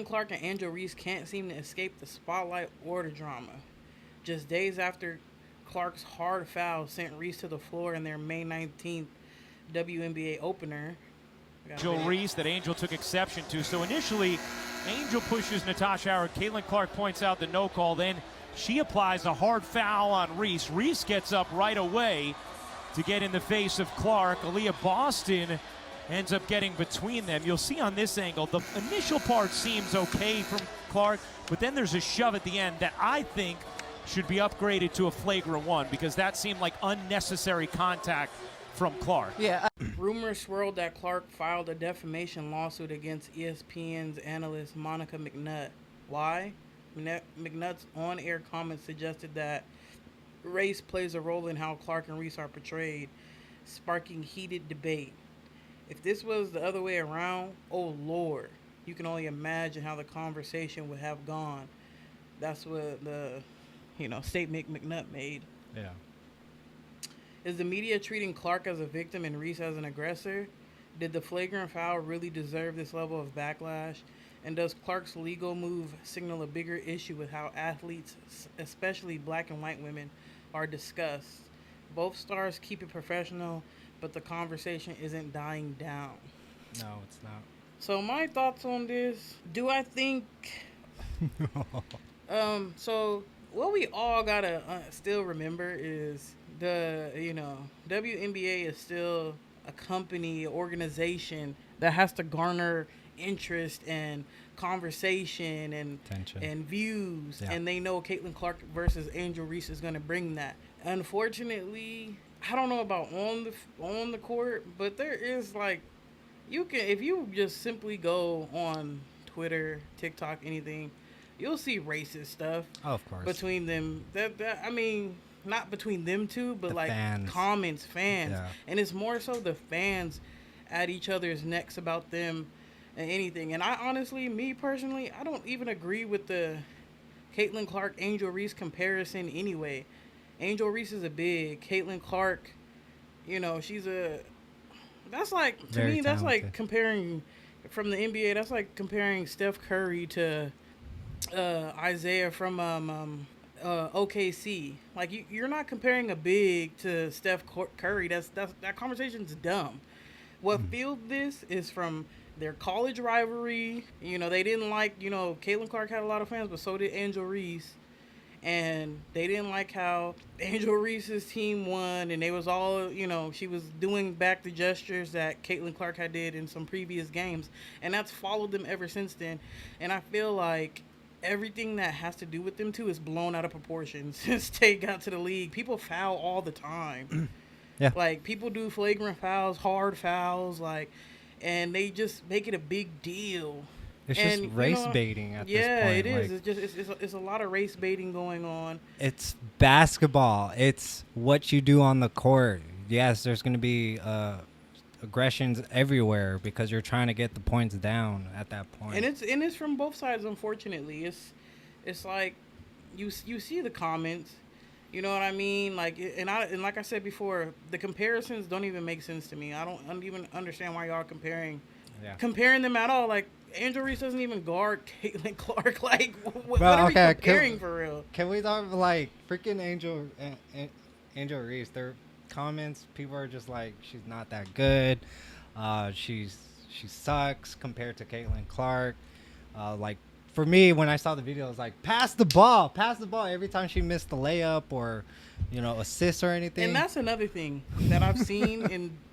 Clark and Angel Reese can't seem to escape the spotlight or the drama. Just days after Clark's hard foul sent Reese to the floor in their May 19th WNBA opener. Angel Reese that Angel took exception to. So initially, Angel pushes Natasha Howard. Caitlin Clark points out the no call. Then she applies a hard foul on Reese. Reese gets up right away to get in the face of Clark. Aaliyah Boston ends up getting between them. You'll see on this angle, the initial part seems okay from Clark, but then there's a shove at the end that I think should be upgraded to a flagrant one because that seemed like unnecessary contact from Clark. Yeah. Rumors swirled that Clark filed a defamation lawsuit against ESPN's analyst Monica McNutt. Why? McNutt's on-air comments suggested that race plays a role in how Clark and Reese are portrayed, sparking heated debate. If this was the other way around, oh Lord, you can only imagine how the conversation would have gone. That's what the, statement McNutt made. Yeah. Is the media treating Clark as a victim and Reese as an aggressor? Did the flagrant foul really deserve this level of backlash? And does Clark's legal move signal a bigger issue with how athletes, especially black and white women, are discussed? Both stars keep it professional, but the conversation isn't dying down. No, it's not. So my thoughts on this, do I think... so what we all gotta still remember is the, WNBA is still a company, organization that has to garner interest and conversation and attention and views, yeah. And they know Caitlin Clark versus Angel Reese is going to bring that. Unfortunately, I don't know about on the court, but there is if you just simply go on Twitter, TikTok, anything, you'll see racist stuff. Oh, of course. Between them, not between them two, but the fans. Comments, fans, yeah. And it's more so the fans at each other's necks about them and anything. And I honestly, me personally, I don't even agree with the Caitlin Clark Angel Reese comparison anyway. Angel Reese is a big. Caitlin Clark, she's a. That's like to Very me. That's talented. like comparing from the NBA. That's like comparing Steph Curry to Isaiah from OKC. Like you're not comparing a big to Steph Curry. That conversation's dumb. What fueled this is from their college rivalry. They didn't like. Caitlin Clark had a lot of fans, but so did Angel Reese. And they didn't like how Angel Reese's team won, and they was all, she was doing back the gestures that Caitlin Clark had did in some previous games, and that's followed them ever since then. And I feel like everything that has to do with them two is blown out of proportion since they got to the league. People foul all the time. Yeah. Like, people do flagrant fouls, hard fouls, and they just make it a big deal. It's just race baiting at this point. Yeah, it is. It's a lot of race baiting going on. It's basketball. It's what you do on the court. Yes, there's going to be aggressions everywhere because you're trying to get the points down at that point. And it's from both sides. Unfortunately, it's like you see the comments. You know what I mean? And like I said before, the comparisons don't even make sense to me. I don't even understand why y'all comparing them at all. Like, Angel Reese doesn't even guard Caitlin Clark. Like, what are we comparing for real? Can we talk freaking Angel Reese? Their comments, people are just like, she's not that good. She sucks compared to Caitlin Clark. For me, when I saw the video, I was like, pass the ball every time she missed the layup or, assist or anything. And that's another thing that I've seen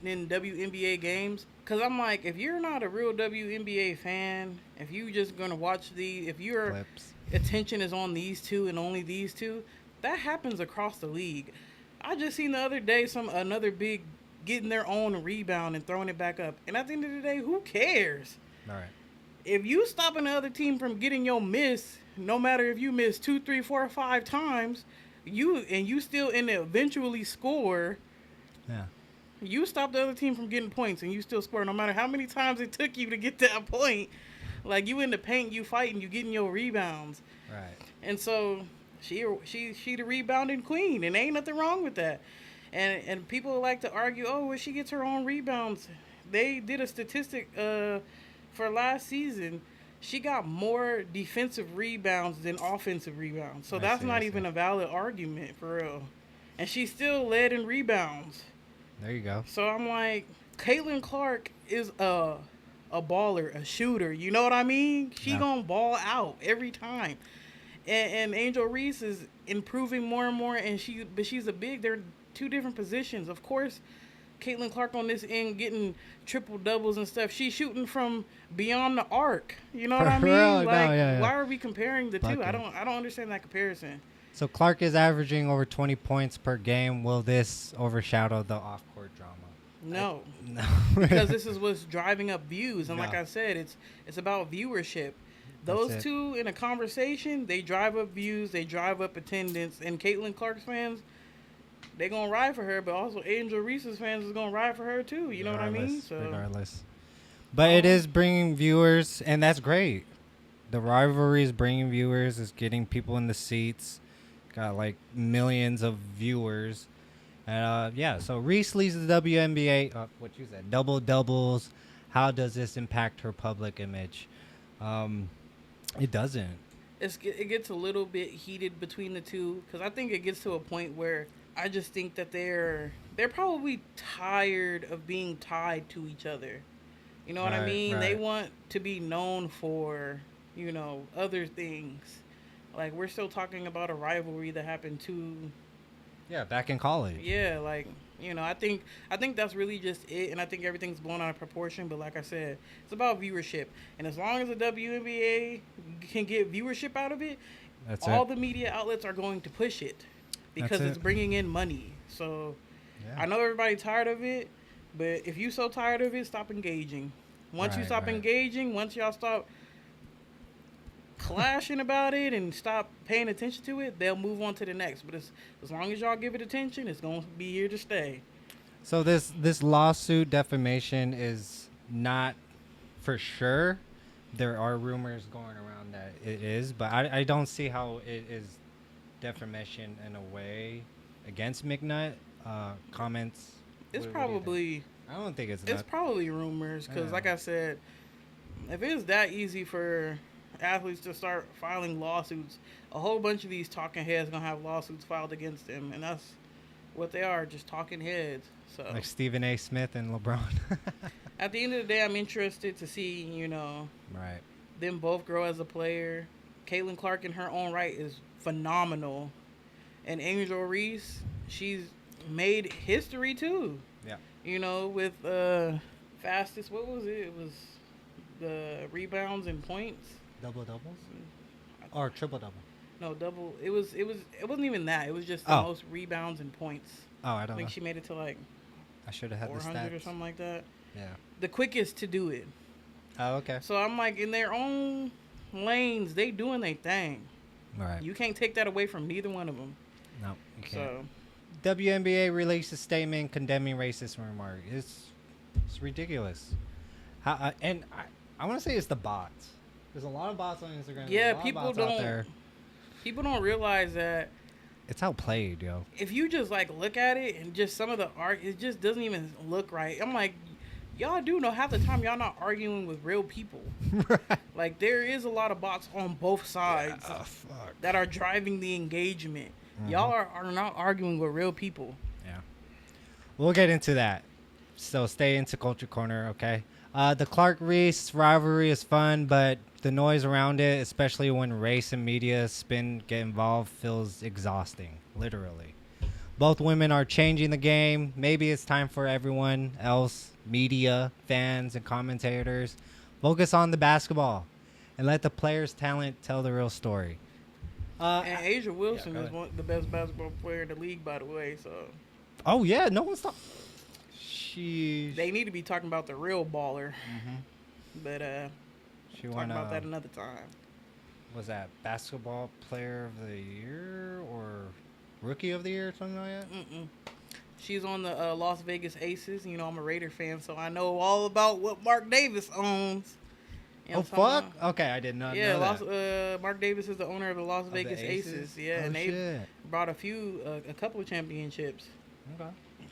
in WNBA games. Because I'm like, if you're not a real WNBA fan, if you just going to watch if your clips. Attention is on these two and only these two, that happens across the league. I just seen the other day another big getting their own rebound and throwing it back up. And at the end of the day, who cares? All right. If you stopping the other team from getting your miss, no matter if you miss 2, 3, 4, or 5 times, you still eventually score. Yeah. You stop the other team from getting points and you still score, no matter how many times it took you to get to that point. Like, you in the paint, you fighting, you getting your rebounds. Right. And so she the rebounding queen, and ain't nothing wrong with that. And people like to argue, she gets her own rebounds. They did a statistic for last season. she got more defensive rebounds than offensive rebounds. So that's not even a valid argument for real. And she still led in rebounds. There you go. So I'm like, Caitlin Clark is a baller, a shooter. You know what I mean? She gonna ball out every time. And Angel Reese is improving more and more, and she's a big. They're two different positions. Of course, Caitlin Clark on this end getting triple doubles and stuff. She's shooting from beyond the arc. You know what I mean? Why are we comparing the two? I don't understand that comparison. So Clark is averaging over 20 points per game. Will this overshadow the off-court drama? No. Because this is what's driving up views, and like I said, it's about viewership. Those two in a conversation, they drive up views, they drive up attendance, and Caitlin Clark's fans, they gonna ride for her, but also Angel Reese's fans is gonna ride for her too. You know what I mean? So regardless, but it is bringing viewers, and that's great. The rivalry is bringing viewers, is getting people in the seats. Got like millions of viewers, and So Reese leads the WNBA. What you said, double doubles. How does this impact her public image? It doesn't. It gets a little bit heated between the two, because I think it gets to a point where I just think that they're probably tired of being tied to each other. You know what I mean? Right. They want to be known for, other things. Like, we're still talking about a rivalry that happened back in college. Yeah, like, I think that's really just it, and I think everything's blown out of proportion. But like I said, it's about viewership, and as long as the WNBA can get viewership out of it, all the media outlets are going to push it because it's bringing in money. So I know everybody's tired of it, but if you so tired of it, stop engaging. Once you stop engaging, once y'all stop clashing about it and stop paying attention to it, they'll move on to the next. But as long as y'all give it attention, it's going to be here to stay. So this lawsuit defamation is not for sure. There are rumors going around that it is, but I don't see how it is defamation in a way against McNutt. Comments. It's probably. I don't think it's. It's probably rumors because, like I said, if it's that easy for athletes to start filing lawsuits, a whole bunch of these talking heads gonna have lawsuits filed against them, and that's what they are, just talking heads. So like Stephen A. Smith and LeBron. At the end of the day, I'm interested to see them both grow as a player. Caitlin Clark in her own right is phenomenal, and Angel Reese, she's made history too. With fastest, what was it? It was the rebounds and points. Double doubles or triple double? No, double. It wasn't even that. It was just the most rebounds and points. I don't know. I think she made it to like I should have had 400 or something like that. Yeah. The quickest to do it. Oh, okay. So I'm like, in their own lanes, they doing their thing. Right. You can't take that away from neither one of them. No, you can't. So WNBA released a statement condemning racist remarks. It's ridiculous. I want to say it's the bots. There's a lot of bots on Instagram. Yeah, people don't realize that it's outplayed, yo. If you just look at it and just some of the art, it just doesn't even look right. I'm like, y'all do know half the time y'all not arguing with real people. Like, there is a lot of bots on both sides that are driving the engagement. Mm-hmm. Y'all are not arguing with real people. Yeah. We'll get into that. So stay into Culture Corner, okay? The Clark-Reese rivalry is fun, but the noise around it, especially when race and media get involved, feels exhausting, literally. Both women are changing the game. Maybe it's time for everyone else, media, fans, and commentators, focus on the basketball and let the players' talent tell the real story. And Asia Wilson is the best basketball player in the league, by the way. So. Oh, yeah. No one's talking. They need to be talking about the real baller. Mm-hmm. But she talk about that another time. Was that basketball player of the year or rookie of the year or something like that? Mm-mm. She's on the Las Vegas Aces. I'm a Raider fan, so I know all about what Mark Davis owns. Fuck? Okay, I did not know that. Mark Davis is the owner of the Las Vegas Aces. Yeah, and they brought a couple of championships. Okay.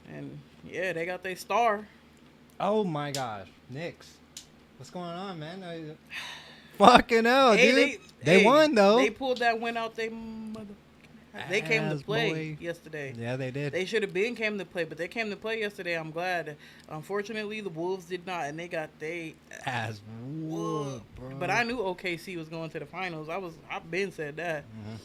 And they got their star. Oh my gosh, Knicks! What's going on, man? Fucking hell, dude. They won, though. They pulled that win out. They came to play yesterday. Yeah, they did. They should have came to play, but they came to play yesterday. I'm glad. Unfortunately, the Wolves did not, and they got ass whooped, bro. But I knew OKC was going to the finals. I've been said that. Mm-hmm.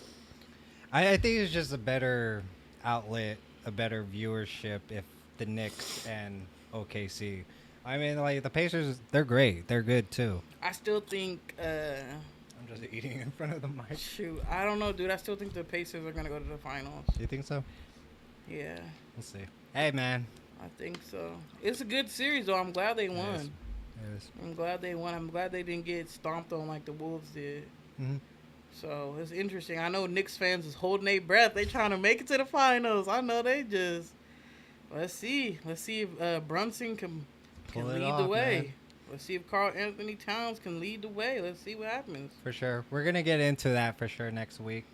I think it's just a better outlet, a better viewership if the Knicks and OKC. I mean, like, the Pacers, they're great. They're good, too. I still think... I'm just eating in front of the mic. Shoot, I don't know, dude. I still think the Pacers are going to go to the finals. You think so? Yeah. We'll see. Hey, man. I think so. It's a good series, though. I'm glad they won. It is. I'm glad they won. I'm glad they didn't get stomped on like the Wolves did. Mm-hmm. So, it's interesting. I know Knicks fans is holding their breath. They trying to make it to the finals. I know they just... Let's see. Let's see if Brunson can lead the way. Man. Let's see if Karl Anthony Towns can lead the way. Let's see what happens. For sure. We're going to get into that for sure next week.